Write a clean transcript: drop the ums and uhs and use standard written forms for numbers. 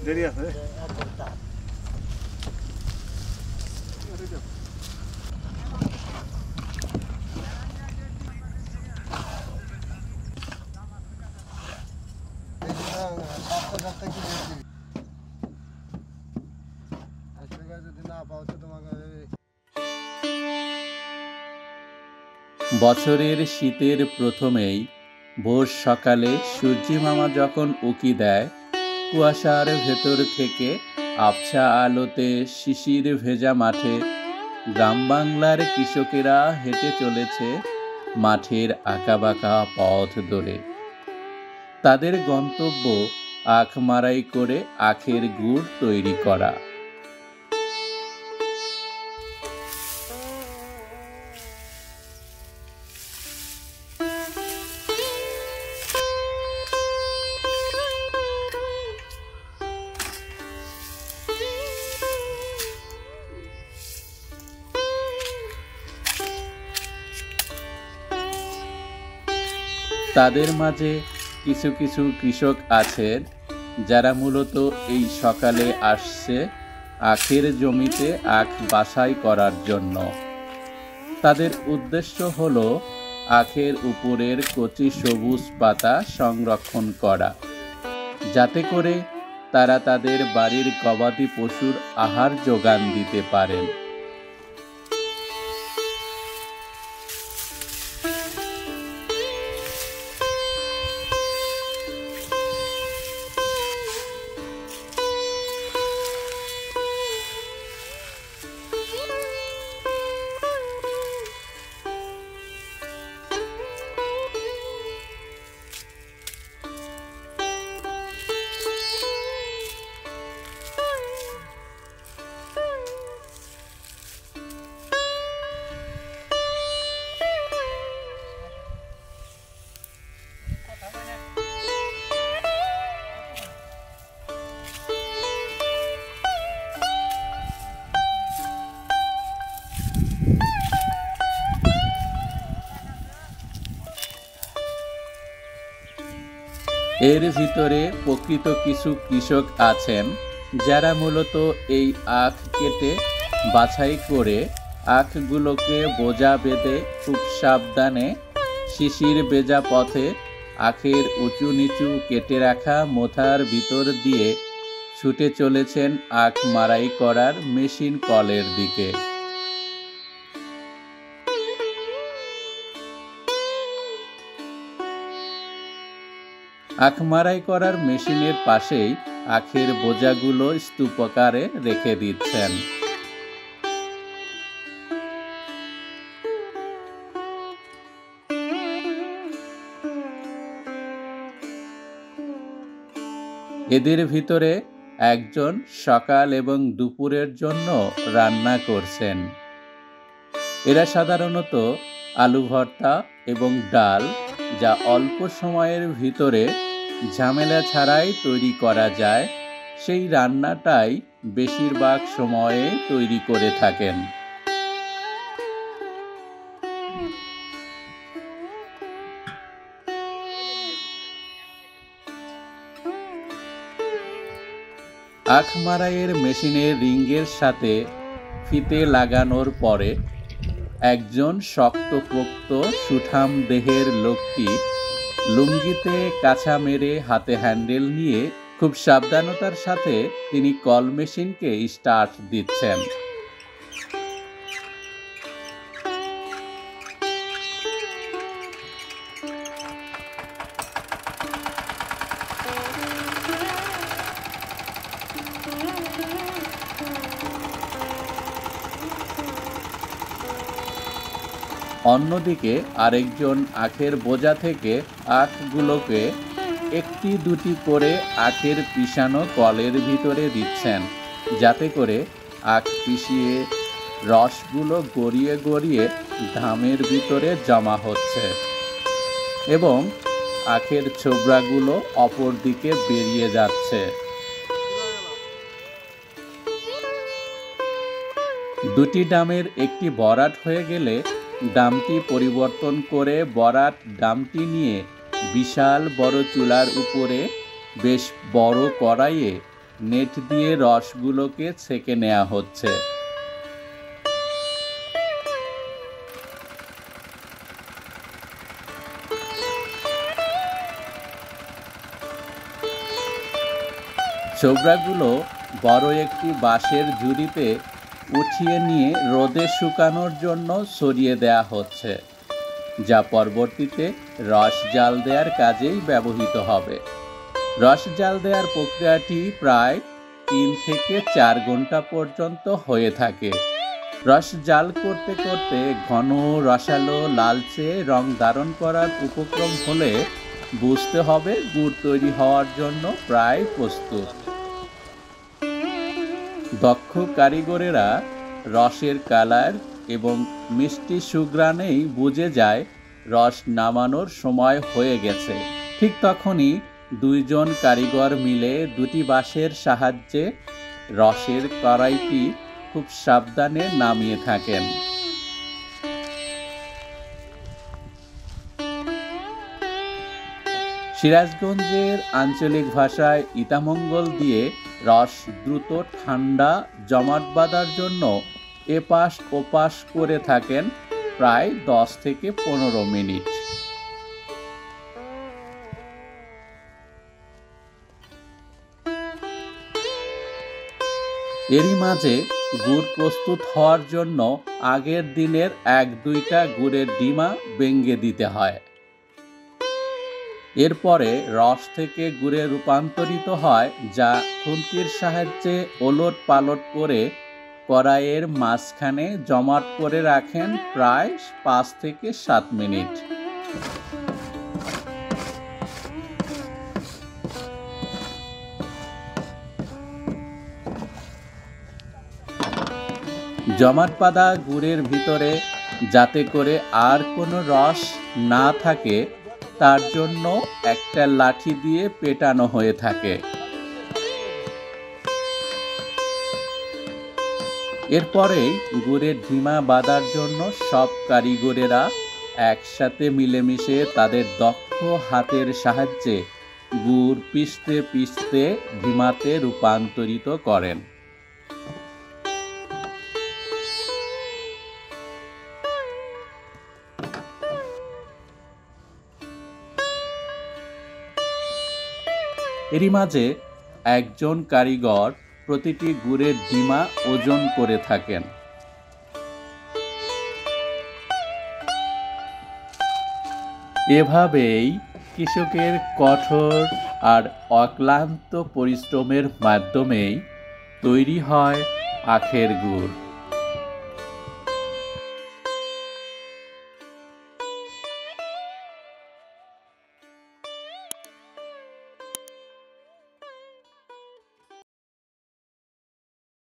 দেরি আছে। বছরের শীতের প্রথমেই ভোর সকালে সূর্যি মামা যখন উঁকি দেয়, কুয়াশার ভেতর থেকে আবছা আলোতে শিশির ভেজা মাঠে গ্রাম বাংলার কৃষকেরা হেঁটে চলেছে মাঠের আঁকাবাঁকা পথ ধরে। তাদের গন্তব্য আখ মাড়াই করে আখের গুড় তৈরি করা। তাদের মাঝে কিছু কিছু কৃষক আছেন যারা মূলত এই সকালে আসছে আখের জমিতে আখ বাছাই করার জন্য। তাদের উদ্দেশ্য হলো আখের উপরের কচি সবুজ পাতা সংরক্ষণ করা, যাতে করে তারা তাদের বাড়ির গবাদি পশুর আহার যোগান দিতে পারেন। এর ভিতরে প্রকৃত কিছু কৃষক আছেন যারা মূলত এই আখ কেটে বাছাই করে আখগুলোকে বোঝা বেঁধে খুব সাবধানে শিশির ভেজা পথে আখের উঁচু নিচু কেটে রাখা মোথার ভিতর দিয়ে ছুটে চলেছেন আখ মাড়াই করার মেশিন কলের দিকে। আখ মাড়াই করার মেশিনের পাশেই আখের বোঝাগুলো স্তূপাকারে রেখে দিচ্ছেন। এদের ভিতরে একজন সকাল এবং দুপুরের জন্য রান্না করছেন। এরা সাধারণত আলু ভর্তা এবং ডাল, যা অল্প সময়ের ভিতরে ঝামেলা ছাড়াই তৈরি করা যায়, সেই রান্নাটাই বেশিরভাগ সময়ে তৈরি করে থাকেন। আখ মাড়াইয়ের মেশিনের রিংয়ের সাথে ফিতে লাগানোর পরে একজন শক্তপোক্ত সুঠাম দেহের লোকটি লুঙ্গিতে কাছা মেরে হাতে হ্যান্ডেল নিয়ে খুব সাবধানতার সাথে তিনি কল মেশিনকে স্টার্ট দিচ্ছেন। অন্যদিকে আরেকজন আখের বোঝা থেকে আখগুলোকে একটি দুটি করে আখের পিষানো কলের ভিতরে দিচ্ছেন, যাতে করে আখ পিষিয়ে রসগুলো গড়িয়ে গড়িয়ে ধামের ভিতরে জমা হচ্ছে এবং আখের ছোবড়াগুলো অপর দিকে বেরিয়ে যাচ্ছে। দুটি ডামের একটি ভরাট হয়ে গেলে ডামটি পরিবর্তন করে ভরাট ডামটি নিয়ে বিশাল বড় চুলার উপরে বেশ বড় কড়াইয়ে নেট দিয়ে রসগুলোকে ছেঁকে নেওয়া হচ্ছে। ছোবড়াগুলো বড় একটি বাঁশের ঝুড়িতে উঠিয়ে নিয়ে রোদে শুকানোর জন্য সরিয়ে দেয়া হচ্ছে, যা পরবর্তীতে রস জাল দেওয়ার কাজেই ব্যবহৃত হবে। রস জাল দেওয়ার প্রক্রিয়াটি প্রায় 3 থেকে 4 ঘন্টা পর্যন্ত হয়ে থাকে। রস জাল করতে করতে ঘন রসালো লালচে রং ধারণ করার উপক্রম হলে বুঝতে হবে গুড় তৈরি হওয়ার জন্য প্রায় প্রস্তুত। দক্ষ কারিগরেরা রসের কালার এবং মিষ্টি সুঘ্রাণেই বুঝে যায় রস নামানোর সময় হয়ে গেছে। ঠিক তখনই 2 জন কারিগর মিলে 2টি বাঁশের সাহায্যে রসের কড়াইটি খুব সাবধানে নামিয়ে থাকেন। সিরাজগঞ্জের আঞ্চলিক ভাষায় ইতামঙ্গল দিয়ে রস দ্রুত ঠান্ডা জমাট বাঁধার জন্য এপাশ ওপাশ করে থাকেন প্রায় 10 থেকে 15 মিনিট। এরই মাঝে গুড় প্রস্তুত হওয়ার জন্য আগের দিনের 1-2টা গুড়ের ডিমা ভেঙে দিতে হয়। এরপরে রস থেকে গুড়ে রূপান্তরিত হয়, যা খুন্তির সাহায্যে ওলট পালট করে কড়াইয়ের মাঝখানে জমাট করে রাখেন প্রায় 5 থেকে 7 মিনিট। জমাট বাঁধা গুড়ের ভিতরে যাতে করে আর কোনো রস না থাকে তার জন্য একটা লাঠি দিয়ে পেটানো হয়ে থাকে। এরপরেই গুড়ের ডিমা বাঁধার জন্য সব কারিগরেরা একসাথে মিলেমিশে তাদের দক্ষ হাতের সাহায্যে গুড় পিষতে পিষতে ডিমাতে রূপান্তরিত করেন। এরই মাঝে একজন কারিগর প্রতিটি গুড়ের ডিমা ওজন করে থাকেন। এভাবেই কৃষকের কঠোর আর অক্লান্ত পরিশ্রমের মাধ্যমেই তৈরি হয় আখের গুড়।